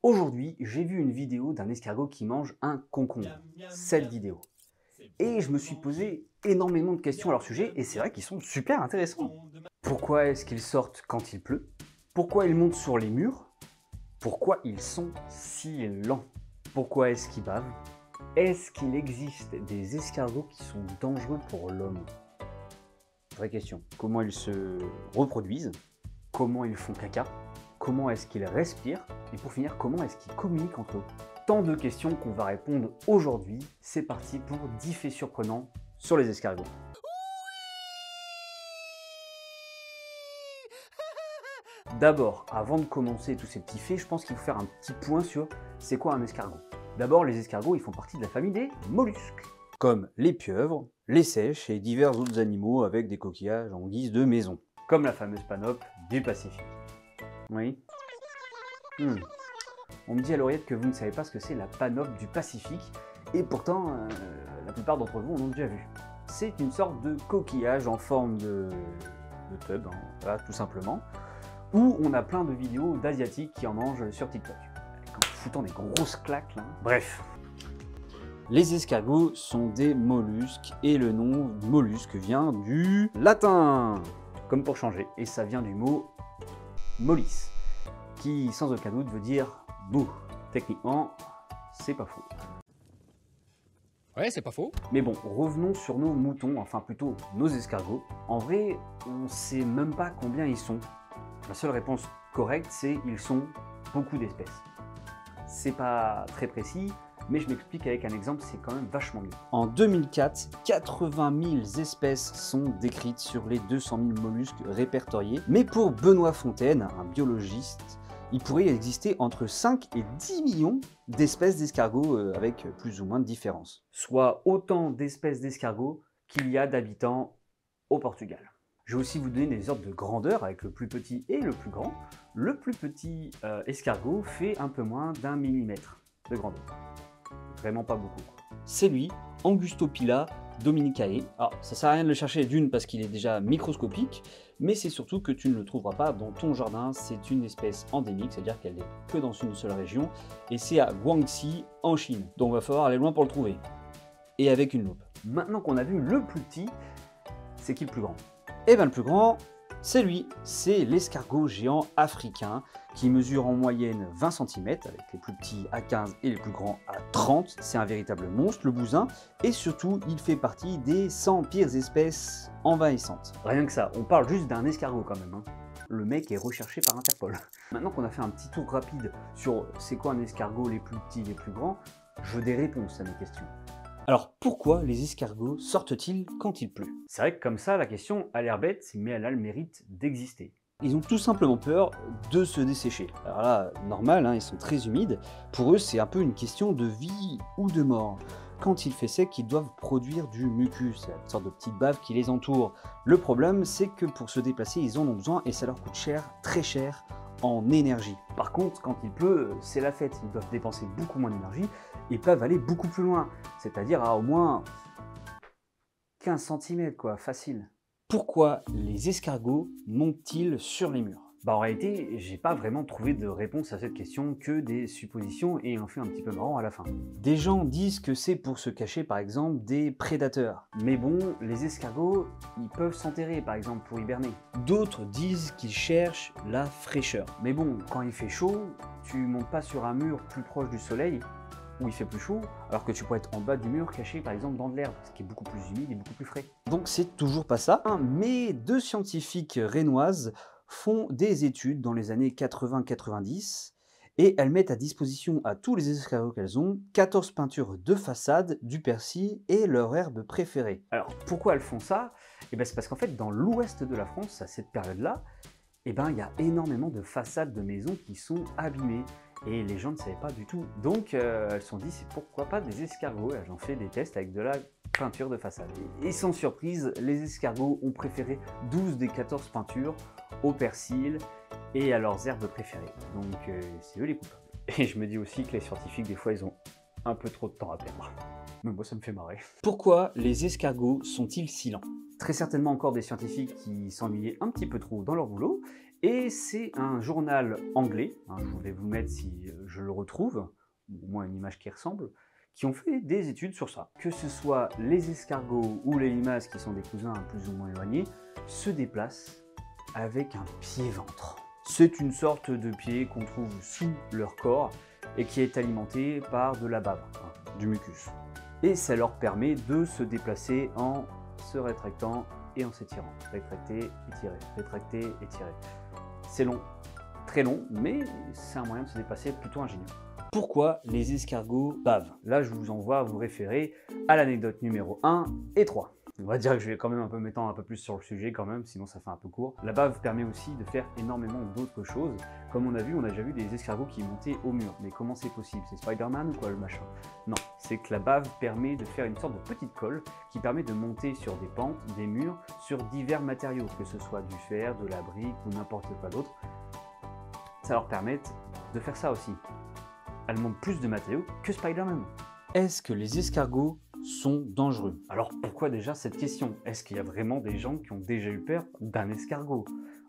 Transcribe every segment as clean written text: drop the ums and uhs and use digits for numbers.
Aujourd'hui, j'ai vu une vidéo d'un escargot qui mange un concombre. Cette vidéo. Et je me suis posé énormément de questions à leur sujet, et c'est vrai qu'ils sont super intéressants. Pourquoi est-ce qu'ils sortent quand il pleut? Pourquoi ils montent sur les murs? Pourquoi ils sont si lents? Pourquoi est-ce qu'ils bavent? Est-ce qu'il existe des escargots qui sont dangereux pour l'homme? Vraie question. Comment ils se reproduisent? Comment ils font caca? Comment est-ce qu'ils respirent? Et pour finir, comment est-ce qu'ils communiquent entre eux? Tant de questions qu'on va répondre aujourd'hui. C'est parti pour 10 faits surprenants sur les escargots. D'abord, avant de commencer tous ces petits faits, je pense qu'il faut faire un petit point sur c'est quoi un escargot. D'abord, les escargots, ils font partie de la famille des mollusques, comme les pieuvres, les seiches et divers autres animaux avec des coquillages en guise de maison, comme la fameuse panope du Pacifique. Oui. On me dit à l'oreillette que vous ne savez pas ce que c'est la panope du Pacifique, et pourtant, la plupart d'entre vous en ont déjà vu. C'est une sorte de coquillage en forme de tub, hein, voilà, tout simplement, où on a plein de vidéos d'Asiatiques qui en mangent sur TikTok, en foutant des grosses claques là. Bref. Les escargots sont des mollusques, et le nom mollusque vient du latin, comme pour changer, et ça vient du mot mollis, qui sans aucun doute veut dire mou. Techniquement, c'est pas faux. Ouais, c'est pas faux. Mais bon, revenons sur nos moutons, enfin plutôt nos escargots. En vrai, on sait même pas combien ils sont. La seule réponse correcte, c'est ils sont beaucoup d'espèces. C'est pas très précis, mais je m'explique avec un exemple, c'est quand même vachement mieux. En 2004, 80 000 espèces sont décrites sur les 200 000 mollusques répertoriés. Mais pour Benoît Fontaine, un biologiste, il pourrait exister entre 5 et 10 millions d'espèces d'escargots avec plus ou moins de différence. Soit autant d'espèces d'escargots qu'il y a d'habitants au Portugal. Je vais aussi vous donner des ordres de grandeur avec le plus petit et le plus grand. Le plus petit escargot fait un peu moins d'1 millimètre de grandeur. Vraiment pas beaucoup. C'est lui, Angustopila dominicae. Alors, ça sert à rien de le chercher d'une parce qu'il est déjà microscopique, mais c'est surtout que tu ne le trouveras pas dans ton jardin. C'est une espèce endémique, c'est-à-dire qu'elle n'est que dans une seule région, et c'est à Guangxi, en Chine. Donc, il va falloir aller loin pour le trouver. Et avec une loupe. Maintenant qu'on a vu le plus petit, c'est qui le plus grand? Eh bien, le plus grand, c'est lui, c'est l'escargot géant africain qui mesure en moyenne 20 cm, avec les plus petits à 15 et les plus grands à 30. C'est un véritable monstre, le bousin, et surtout, il fait partie des 100 pires espèces envahissantes. Rien que ça, on parle juste d'un escargot quand même, hein. Le mec est recherché par Interpol. Maintenant qu'on a fait un petit tour rapide sur c'est quoi un escargot, les plus petits, les plus grands, je veux des réponses à mes questions. Alors pourquoi les escargots sortent-ils quand il pleut? C'est vrai que comme ça, la question a l'air bête, mais elle a le mérite d'exister. Ils ont tout simplement peur de se dessécher. Alors là, normal, hein, ils sont très humides. Pour eux, c'est un peu une question de vie ou de mort. Quand il fait sec, ils doivent produire du mucus, c'est une sorte de petite bave qui les entoure. Le problème, c'est que pour se déplacer, ils en ont besoin et ça leur coûte cher, très cher, en énergie. Par contre, quand il pleut, c'est la fête. Ils doivent dépenser beaucoup moins d'énergie et peuvent aller beaucoup plus loin, c'est-à-dire à au moins 15 cm, quoi, facile. Pourquoi les escargots montent-ils sur les murs? En réalité, j'ai pas vraiment trouvé de réponse à cette question, que des suppositions et un fait un petit peu marrant à la fin. Des gens disent que c'est pour se cacher par exemple des prédateurs. Mais bon, les escargots, ils peuvent s'enterrer par exemple pour hiberner. D'autres disent qu'ils cherchent la fraîcheur. Mais bon, quand il fait chaud, tu montes pas sur un mur plus proche du soleil, où il fait plus chaud, alors que tu pourrais être en bas du mur caché par exemple dans de l'herbe, ce qui est beaucoup plus humide et beaucoup plus frais. Donc c'est toujours pas ça, hein, mais deux scientifiques rennoises font des études dans les années 80-90 et elles mettent à disposition à tous les escargots qu'elles ont 14 peintures de façade, du persil et leur herbe préférée. Alors pourquoi elles font ça? C'est parce qu'en fait dans l'ouest de la France, à cette période-là, il y a énormément de façades de maisons qui sont abîmées. Et les gens ne savaient pas du tout. Donc elles se sont dit, c'est pourquoi pas des escargots. Elles ont fait des tests avec de la peinture de façade. Et sans surprise, les escargots ont préféré 12 des 14 peintures au persil et à leurs herbes préférées. Donc c'est eux les coupables. Et je me dis aussi que les scientifiques, des fois, ils ont un peu trop de temps à perdre. Mais moi, ça me fait marrer. Pourquoi les escargots sont-ils si lents? Très certainement encore des scientifiques qui s'ennuyaient un petit peu trop dans leur boulot, Et c'est un journal anglais, hein, je vais vous mettre si je le retrouve, ou au moins une image qui ressemble, qui ont fait des études sur ça. Que ce soit les escargots ou les limaces, qui sont des cousins plus ou moins éloignés, se déplacent avec un pied-ventre. C'est une sorte de pied qu'on trouve sous leur corps et qui est alimenté par de la bave, hein, du mucus. Et ça leur permet de se déplacer en se rétractant et en s'étirant. Rétracter, étirer, rétracter, étirer. C'est long, très long, mais c'est un moyen de se déplacer plutôt ingénieux. Pourquoi les escargots bavent? Là, je vous envoie à vous référer à l'anecdote numéro 1 et 3. On va dire que je vais quand même un peu m'étendre un peu plus sur le sujet quand même, sinon ça fait un peu court. La bave permet aussi de faire énormément d'autres choses. Comme on a déjà vu des escargots qui montaient au mur. Mais comment c'est possible? C'est Spider-Man ou quoi le machin? Non, c'est que la bave permet de faire une sorte de petite colle qui permet de monter sur des pentes, des murs, sur divers matériaux, que ce soit du fer, de la brique ou n'importe quoi d'autre. Ça leur permet de faire ça aussi. Elles montent plus de matériaux que Spider-Man. Est-ce que les escargots sont dangereux? Alors pourquoi déjà cette question? Est-ce qu'il y a vraiment des gens qui ont déjà eu peur d'un escargot?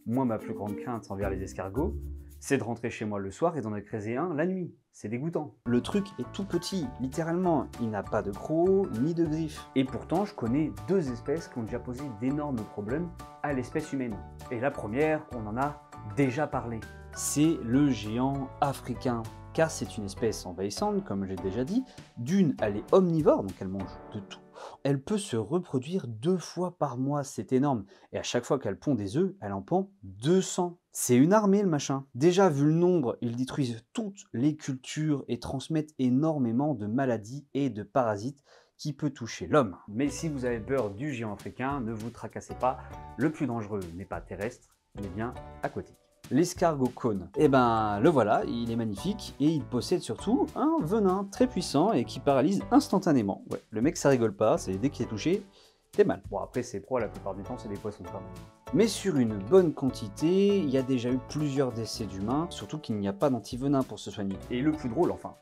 Moi, ma plus grande crainte envers les escargots, c'est de rentrer chez moi le soir et d'en écraser un la nuit. C'est dégoûtant. Le truc est tout petit, littéralement. Il n'a pas de crocs ni de griffes. Et pourtant, je connais 2 espèces qui ont déjà posé d'énormes problèmes à l'espèce humaine. Et la première, on en a déjà parlé. C'est le géant africain. Car c'est une espèce envahissante, comme j'ai déjà dit. D'une, elle est omnivore, donc elle mange de tout. Elle peut se reproduire 2 fois par mois, c'est énorme. Et à chaque fois qu'elle pond des œufs, elle en pond 200. C'est une armée, le machin. Déjà, vu le nombre, ils détruisent toutes les cultures et transmettent énormément de maladies et de parasites qui peut toucher l'homme. Mais si vous avez peur du géant africain, ne vous tracassez pas. Le plus dangereux n'est pas terrestre, mais bien aquatique. L'escargot cône, eh ben le voilà, il est magnifique et il possède surtout un venin très puissant et qui paralyse instantanément. Ouais, le mec ça rigole pas, c'est dès qu'il est touché, t'es mal. Bon après c'est pro, la plupart du temps c'est des poissons quand même. Mais sur une bonne quantité, il y a déjà eu plusieurs décès d'humains, surtout qu'il n'y a pas d'antivenin pour se soigner. Et le plus drôle, enfin,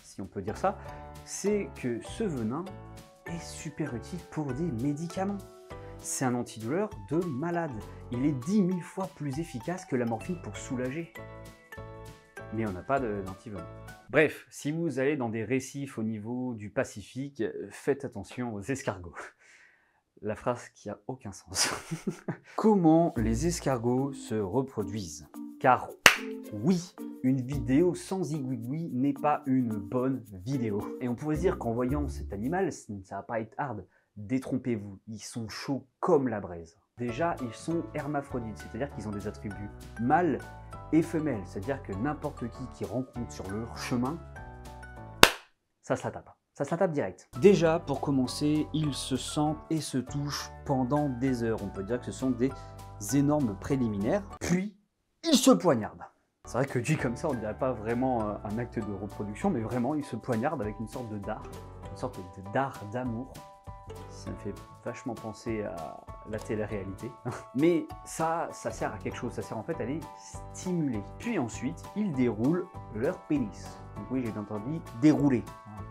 si on peut dire ça, c'est que ce venin est super utile pour des médicaments. C'est un antidouleur de malade. Il est 10 000 fois plus efficace que la morphine pour soulager. Mais on n'a pas d'antivenin. Bref, si vous allez dans des récifs au niveau du Pacifique, faites attention aux escargots. La phrase qui a aucun sens. Comment les escargots se reproduisent? Car oui, une vidéo sans zigouigoui n'est pas une bonne vidéo. Et on pourrait se dire qu'en voyant cet animal, ça va pas être hard. Détrompez-vous, ils sont chauds comme la braise. Déjà, ils sont hermaphrodites, c'est-à-dire qu'ils ont des attributs mâles et femelles, c'est-à-dire que n'importe qui rencontre sur leur chemin, ça se la tape. Ça se la tape direct. Déjà, pour commencer, ils se sentent et se touchent pendant des heures. On peut dire que ce sont des énormes préliminaires. Puis, ils se poignardent. C'est vrai que dit comme ça, on ne dirait pas vraiment un acte de reproduction, mais vraiment, ils se poignardent avec une sorte de dard, une sorte de dard d'amour. Ça me fait vachement penser à la télé-réalité. Mais ça sert à quelque chose, ça sert en fait à les stimuler. Puis ensuite, ils déroulent leur pénis. Donc oui, j'ai bien entendu dérouler.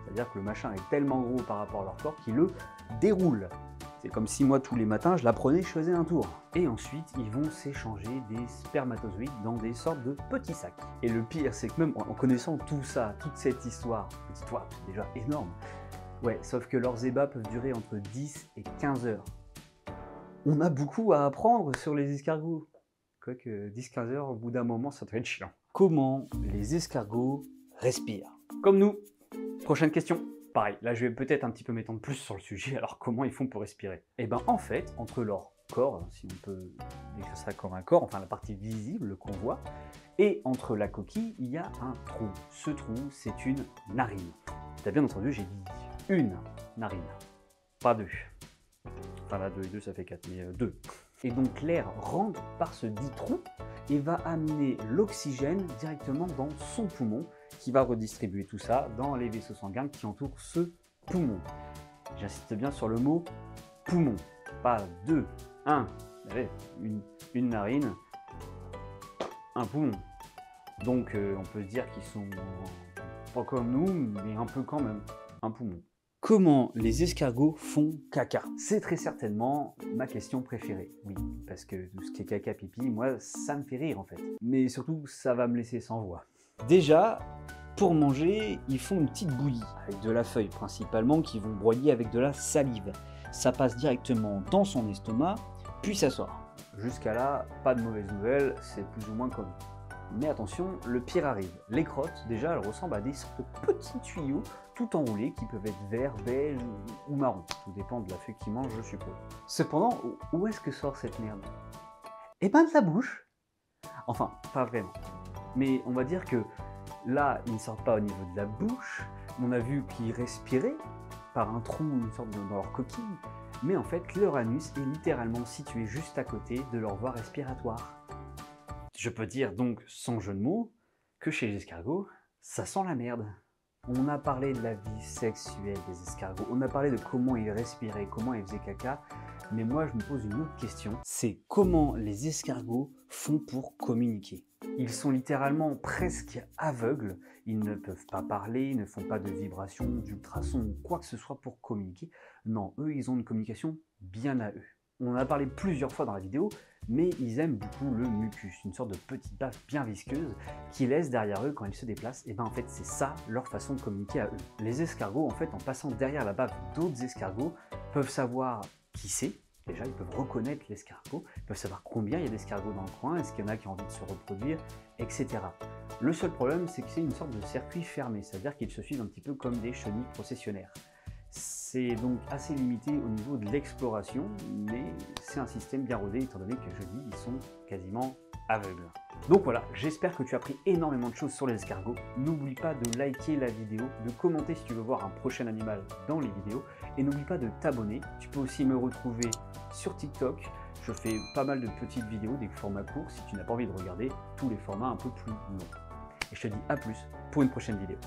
C'est-à-dire que le machin est tellement gros par rapport à leur corps qu'il le déroule. C'est comme si moi, tous les matins, je la prenais, je faisais un tour. Et ensuite, ils vont s'échanger des spermatozoïdes dans des sortes de petits sacs. Et le pire, c'est que même en connaissant tout ça, toute cette histoire, petite histoire, c'est déjà énorme. Ouais, sauf que leurs ébats peuvent durer entre 10 et 15 heures. On a beaucoup à apprendre sur les escargots. Quoique 10-15 heures, au bout d'un moment, ça doit être chiant. Comment les escargots respirent? Comme nous. Prochaine question. Pareil, là je vais peut-être un petit peu m'étendre plus sur le sujet, alors comment ils font pour respirer? Eh ben en fait, entre leur corps, si on peut décrire ça comme un corps, enfin la partie visible qu'on voit, et entre la coquille, il y a un trou. Ce trou, c'est une narine. T'as bien entendu, j'ai dit une narine, pas 2. Enfin là, 2 et 2, ça fait 4, mais 2. Et donc l'air rentre par ce dit trou et va amener l'oxygène directement dans son poumon, qui va redistribuer tout ça dans les vaisseaux sanguins qui entourent ce poumon. J'insiste bien sur le mot poumon, pas 2, 1. Une narine, un poumon. Donc on peut se dire qu'ils sont pas comme nous, mais un peu quand même. Un poumon. Comment les escargots font caca? C'est très certainement ma question préférée. Oui, parce que tout ce qui est caca pipi, moi, ça me fait rire en fait. Mais surtout, ça va me laisser sans voix. Déjà, pour manger, ils font une petite bouillie, avec de la feuille principalement, qu'ils vont broyer avec de la salive. Ça passe directement dans son estomac, puis ça sort. Jusqu'à là, pas de mauvaises nouvelles, c'est plus ou moins connu. Mais attention, le pire arrive. Les crottes, déjà, elles ressemblent à des sortes de petits tuyaux tout enroulés qui peuvent être verts, beige ou marron. Tout dépend de la feuille qu'ils mangent, je suppose. Cependant, où est-ce que sort cette merde? Eh ben de la bouche. Enfin, pas vraiment. Mais on va dire que là, ils ne sortent pas au niveau de la bouche. On a vu qu'ils respiraient par un trou, une sorte dans leur coquille. Mais en fait, leur anus est littéralement situé juste à côté de leur voie respiratoire. Je peux dire donc, sans jeu de mots, que chez les escargots, ça sent la merde. On a parlé de la vie sexuelle des escargots, on a parlé de comment ils respiraient, comment ils faisaient caca, mais moi je me pose une autre question, c'est comment les escargots font pour communiquer. Ils sont littéralement presque aveugles, ils ne peuvent pas parler, ils ne font pas de vibrations, d'ultrasons ou quoi que ce soit pour communiquer. Non, eux ils ont une communication bien à eux. On en a parlé plusieurs fois dans la vidéo, mais ils aiment beaucoup le mucus, une sorte de petite bave bien visqueuse qui laisse derrière eux quand ils se déplacent. Et bien en fait c'est ça leur façon de communiquer à eux. Les escargots en fait en passant derrière la bave d'autres escargots peuvent savoir qui c'est. Déjà ils peuvent reconnaître l'escargot, ils peuvent savoir combien il y a d'escargots dans le coin, est-ce qu'il y en a qui ont envie de se reproduire, etc. Le seul problème c'est que c'est une sorte de circuit fermé, c'est-à-dire qu'ils se suivent un petit peu comme des chenilles processionnaires. C'est donc assez limité au niveau de l'exploration, mais c'est un système bien rodé étant donné que je dis ils sont quasiment aveugles. Donc voilà, j'espère que tu as appris énormément de choses sur les escargots. N'oublie pas de liker la vidéo, de commenter si tu veux voir un prochain animal dans les vidéos, et n'oublie pas de t'abonner. Tu peux aussi me retrouver sur TikTok. Je fais pas mal de petites vidéos, des formats courts, si tu n'as pas envie de regarder tous les formats un peu plus longs. Et je te dis à plus pour une prochaine vidéo.